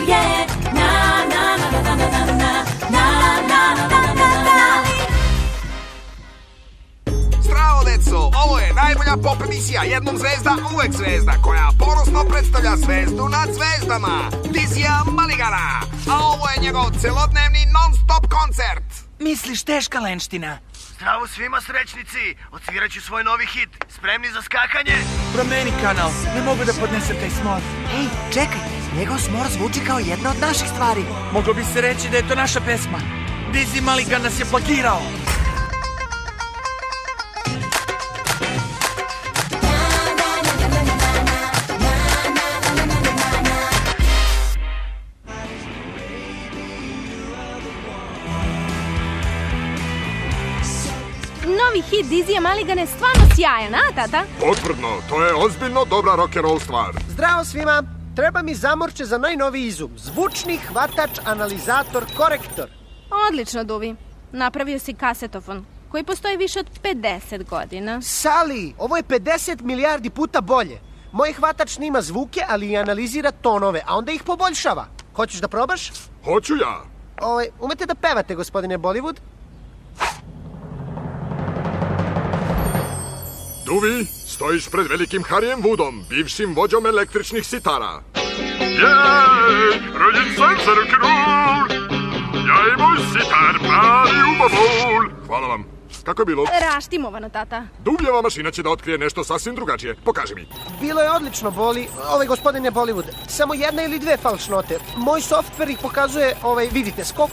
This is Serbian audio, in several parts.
je na na na na na na na na na na na. Zdravo, deco! Ovo je najbolja pop emisija Jednom zvezda, uvek zvezda, koja ponosno predstavlja zvezdu nad zvezdama, Dizija Maligana. A ovo je njegov celodnevni non-stop koncert. Misliš teška lenština? Zdravo svima, srećnici! Odsvirat ću svoj novi hit. Spremni za skakanje? Promeni kanal, ne mogu da podnesem taj smor. Ej, čekaj, njegov smor zvuči kao jedna od naših stvari. Moglo bi se reći da je to naša pesma. Dizzy Maligan nas je plagirao. Novi hit Dizija Maligana je stvarno sjajan, a tata? Potvrdno, to je ozbiljno dobra rock'n'roll stvar. Zdravo svima, treba mi zamorče za najnoviji izum. Zvučni hvatač, analizator, korektor. Odlično, Duvi. Napravio si kasetofon, koji postoji više od 50 godina. Sali, ovo je 50 milijardi puta bolje. Moj hvatač snima zvuke, ali i analizira tonove, a onda ih poboljšava. Hoćeš da probaš? Hoću ja. Umete da pevate, gospodine Bollywood? Duvi, stojiš pred velikim Harijem Woodom, bivšim vođom električnih sitara. Jej, rođen sam za rock'n'roll, ja i moj sitar pravi umobol. Hvala vam. Kako je bilo? Raštimovano, tata. Dubljeva mašina će da otkrije nešto sasvim drugačije. Pokaži mi. Bilo je odlično, gospodine Bollywood. Samo jedna ili dve falš note. Moj softver ih pokazuje, vidite, skok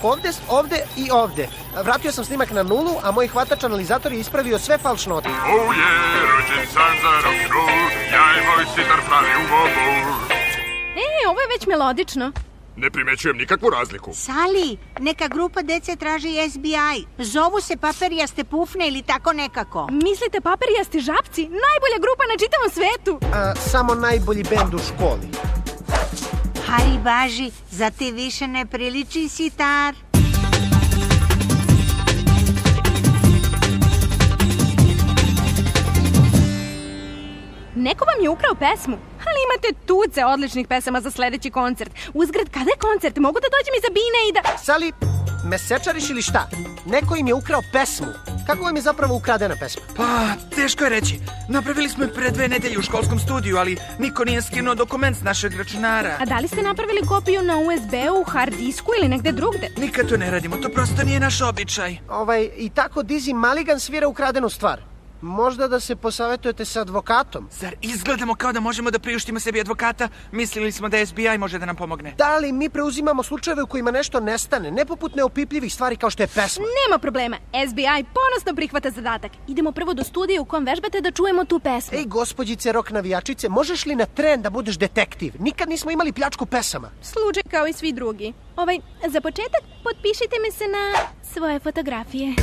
ovde i ovde. Vratio sam snimak na nulu, a moj hvatač analizator je ispravio sve falš note. Oh yeah, rođen sam za rock'n'roll, ja i moj sitar pravi umobol. Ovo je već melodično. Ne primećujem nikakvu razliku. Sali, neka grupa dece traži SBI. Zovu se Paperijaste pufne ili tako nekako. Mislite Paperijasti žabci? Najbolja grupa na čitavom svetu. Samo najbolji bend u školi. Hari Baži, za te više ne priliči sitar. Neko vam je ukrao pesmu, ali imate tuce odličnih pesama za sledeći koncert. Uzgred, kada je koncert? Mogu da dođem iza bine i da... Sali, mesečariš ili šta? Neko im je ukrao pesmu. Kako vam je zapravo ukradena pesma? Pa, teško je reći. Napravili smo je pre 2 nedelje u školskom studiju, ali niko nije skinuo dokument s našeg računara. A da li ste napravili kopiju na USB-u, hard disku ili negde drugde? Nikad to ne radimo, to prosto nije naš običaj. I tako Dizzy Maligan svira ukradenu stvar. Možda da se posavetujete sa advokatom. Zar izgledamo kao da možemo da priuštimo sebi advokata? Mislili smo da SBI može da nam pomogne. Da li mi preuzimamo slučajeve u kojima nešto nestane, ne poput neopipljivih stvari kao što je pesma? Nema problema, SBI ponosno prihvata zadatak. Idemo prvo do studija u kom vežbate da čujemo tu pesmu. Ej, gospođice rock navijačice, možeš li na tren da budeš detektiv? Nikad nismo imali pljačku pesama. Slučaj kao i svi drugi. Za početak, potpišite mi se na svoje fotografije.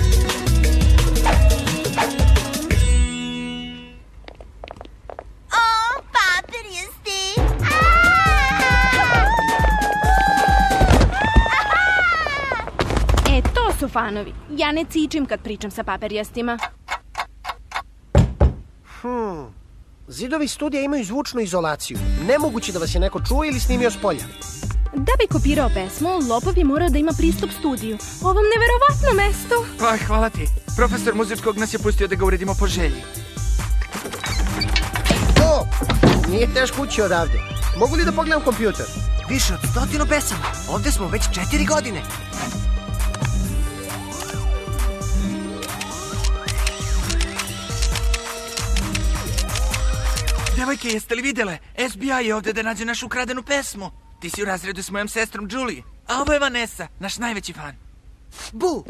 To su fanovi. Ja ne cičim kad pričam sa paperijastima. Zidovi studija imaju zvučnu izolaciju. Nemoguće da vas je neko čuo ili snimio s polja. Da bi kopirao pesmu, lopov je morao da ima pristup studiju. Ovom neverovatnom mestu. Pa, hvala ti. Profesor muzičkog nas je pustio da ga uredimo po želji. Nije teško ući odavde. Mogu li da pogledam kompjuter? Više od 100 pesama. Ovde smo već 4 godine. Devojke, jeste li videle? SBI je ovde da nađe našu ukradenu pesmu. Ti si u razredu s mojom sestrom Julie. A ovo je Vanessa, naš najveći fan. Bu!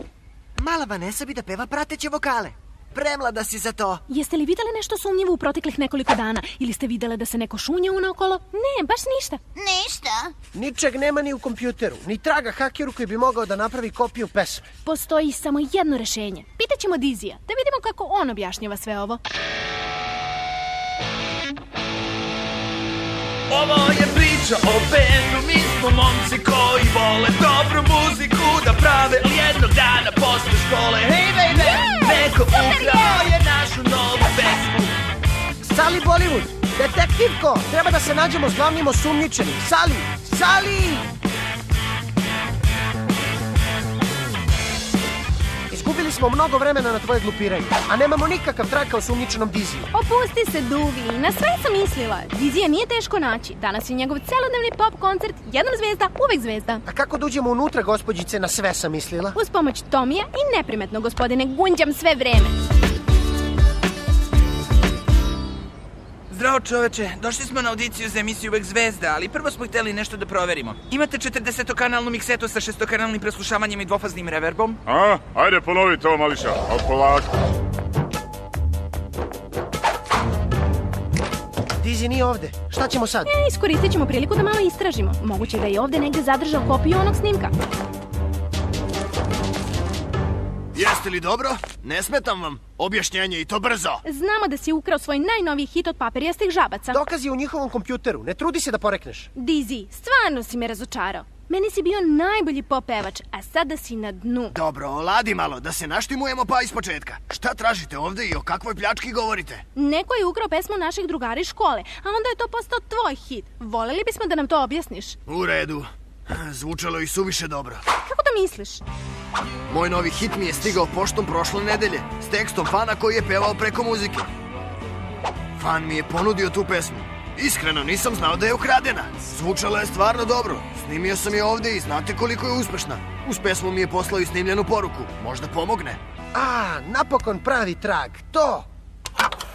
Mala Vanessa bi da peva prateće vokale. Premlada si za to. Jeste li videli nešto sumnjivo u proteklih nekoliko dana? Ili ste videle da se neko šunja unaokolo? Ne, baš ništa. Ništa? Ničeg nema ni u kompjuteru. Ni traga hakeru koji bi mogao da napravi kopiju pesme. Postoji samo jedno rešenje. Pitaćemo Dizija, da vidimo kako on objašnjava sve ovo. Ovo je priča o bendu, mi smo momci koji vole dobru muziku da prave, ali jednog dana posle škole, hej baby, neko ukrao je našu novu pesmu. Sali Bollywood, detektivko, treba da se nađemo s glavnim osumnjičenim. Sali! Potrošili smo mnogo vremena na tvoje glupiranje, a nemamo nikakav trag kao sumnjičenom Diziju. Opusti se, Duvi, na sve sam mislila. Dizija nije teško naći. Danas je njegov celodnevni pop koncert, jednom zvezda, uvek zvezda. A kako da uđemo unutra, gospođice, na sve sam mislila? Uz pomoć Tomija i neprimetno, gospodine, gunđam sve vreme. Zdravo čoveče, došli smo na audiciju za emisiju Uvek zvezda, ali prvo smo hteli nešto da proverimo. Imate 40-kanalnu miksetu sa 6-kanalnim preslušavanjem i dvofaznim reverbom? A? Ajde, ponovi to, Mališa, ali polako. Dizi nije ovde. Šta ćemo sad? Iskoristit ćemo priliku da malo istražimo. Moguće da je ovde negde zadržao kopiju onog snimka. Jeste li dobro? Ne smetam vam. Objašnjenje i to brzo. Znamo da si ukrao svoj najnoviji hit od papirijastih žabaca. Dokaz je u njihovom kompjuteru. Ne trudi se da porekneš. Dizi, stvarno si me razočarao. Meni si bio najbolji pop pevač, a sada si na dnu. Dobro, oladi malo, da se naštimujemo pa ispočetka. Šta tražite ovde i o kakvoj pljački govorite? Neko je ukrao pesmu naših drugara iz škole, a onda je to postao tvoj hit. Voleli bismo da nam to objasniš. U redu. Zvučalo i suviše dobro. Kako to misliš? Moj novi hit mi je stigao poštom prošle nedelje s tekstom fana koji je pevao preko muzike. Fan mi je ponudio tu pesmu. Iskreno nisam znao da je ukradena. Zvučala je stvarno dobro. Snimio sam je ovde i znate koliko je uspešna. Uz pesmu mi je poslao i snimljenu poruku. Možda pomogne. A, napokon pravi trag. To!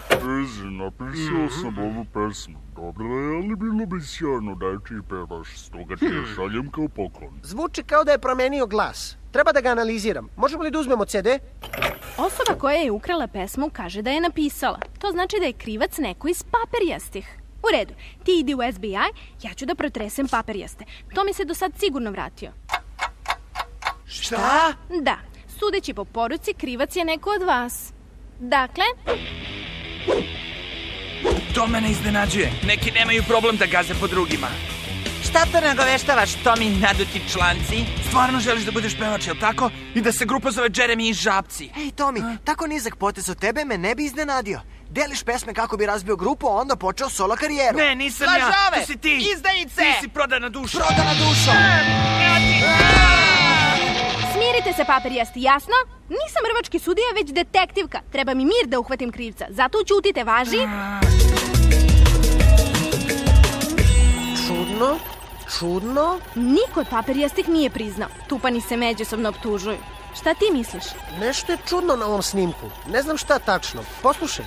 Dizi, napisao sam ovu pesmu. Dobro je, ali bilo bi sjajno da je ti pevaš, stoga ti je šaljem kao poklon. Zvuči kao da je promenio glas. Treba da ga analiziram. Možemo li da uzmemo CD? Osoba koja je ukrala pesmu kaže da je napisala. To znači da je krivac neko iz papirijastih. U redu, ti idi u SBI, ja ću da protresem papirijaste. To mi se do sad sigurno vratio. Šta? Da, sudeći po poruci, krivac je neko od vas. Dakle... To mene iznenađuje. Neki nemaju problem da gaze po drugima. Šta to nagoveštavaš, Tomi naduti članci? Stvarno želiš da budeš pevač, jel tako? I da se grupa zove Jeremy i Žabci? Ej, Tomi, tako nizak potez od tebe me ne bi iznenadio. Deliš pesme kako bi razbio grupu, a onda počeo solo karijeru. Ne, nisam ja, to si ti. Izdajice! Ti si prodana duša. Prodana duša! Smirite se, papirijasti, jasno? Nisam rvački sudija, već detektivka. Treba mi mir da uhvatim krivca. Zato ćutite, važi? Čudno. Niko od papirijastih nije priznao. Tupani se međusobno optužuju. Šta ti misliš? Nešto je čudno na ovom snimku. Ne znam šta tačno. Poslušaj.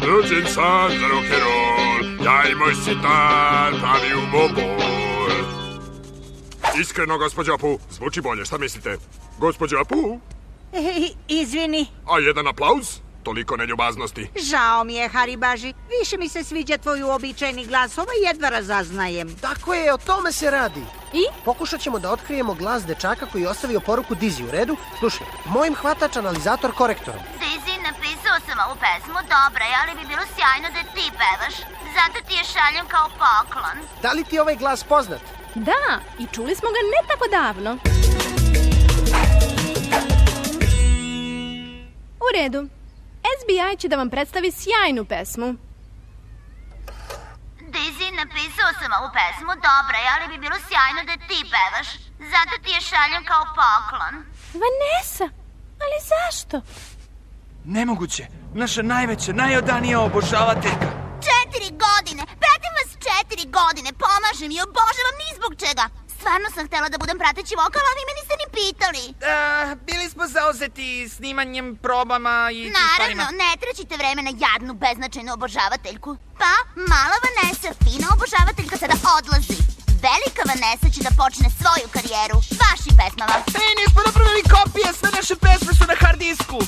Rođen sam za rock'n'roll, ja i moj sitar pravi umobol. Iskreno, gospođo Apu, zvuči bolje, šta mislite? Gospođo Apu? Izvini, A jedan aplauz? Toliko neljubaznosti. žao mi je, Haribaži. Više mi se sviđa tvoj uobičajeni glas, ovo jedva razaznajem. Tako je, o tome se radi. I? Pokušat ćemo da otkrijemo glas dečaka koji je ostavio poruku Dizi. U redu? Slušaj, mojim hvatač analizator korektorom. Dizi, napisao sam ovu pesmu, dobra je, ali bi bilo sjajno da ti pevaš. Zato ti je šaljem kao poklon. Da li ti je ovaj glas poznat? Da, i čuli smo ga ne tako davno. U redu. SBI će da vam predstavi sjajnu pesmu. Dizi, napisao sam ovu pesmu, dobra je, ali bi bilo sjajno da ti pevaš. Zato ti je šaljem kao poklon. Vanessa, ali zašto? Nemoguće. Naša najveća, najodanija obožavateljka. 4 godine, pratim vas 4 godine, pomažem i obožavam ni zbog čega. Stvarno sam htela da budem prateći vokal, a vi me niste ni pitali. Bili smo zauzeti snimanjem, probama i tim stvarima. Naravno, ne traćite vreme na jadnu, beznačajnu obožavateljku. Pa, mala Vanessa, fina obožavateljka, sada odlazi. Velika Vanessa će da počne svoju karijeru vašim pesmama. Ej, nismo napravili kopije, sve naše pesme su na hard disku.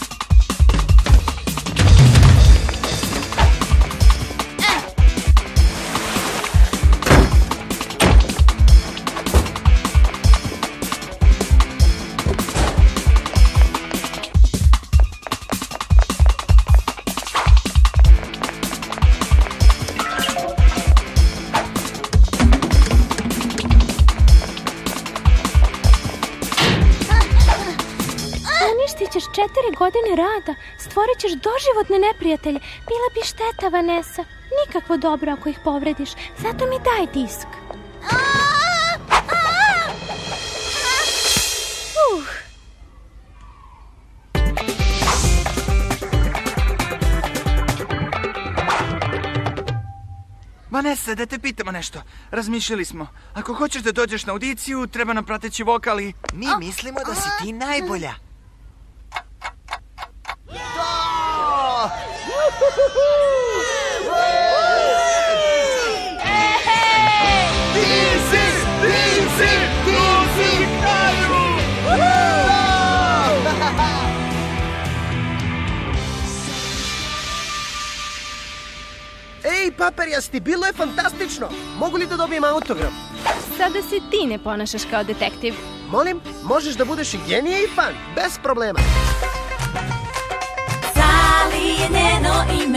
Uništit ćeš 4 godine rada, stvorit ćeš doživotne neprijatelje. Bila bi šteta, Vanessa. Nikakvo dobro ako ih povrediš. Zato mi daj disk. Vanessa, da te pitamo nešto. Razmišljali smo. Ako hoćeš da dođeš na audiciju, treba nam prateći vokal i... Mi mislimo da si ti najbolja. Ej, paperjasti, bilo je fantastično. Mogu li da dobijem autograf? Sada se ti ne ponašaš kao detektiv. Molim, možeš da budeš i genije i fan, bez problema. Sali je njeno ime.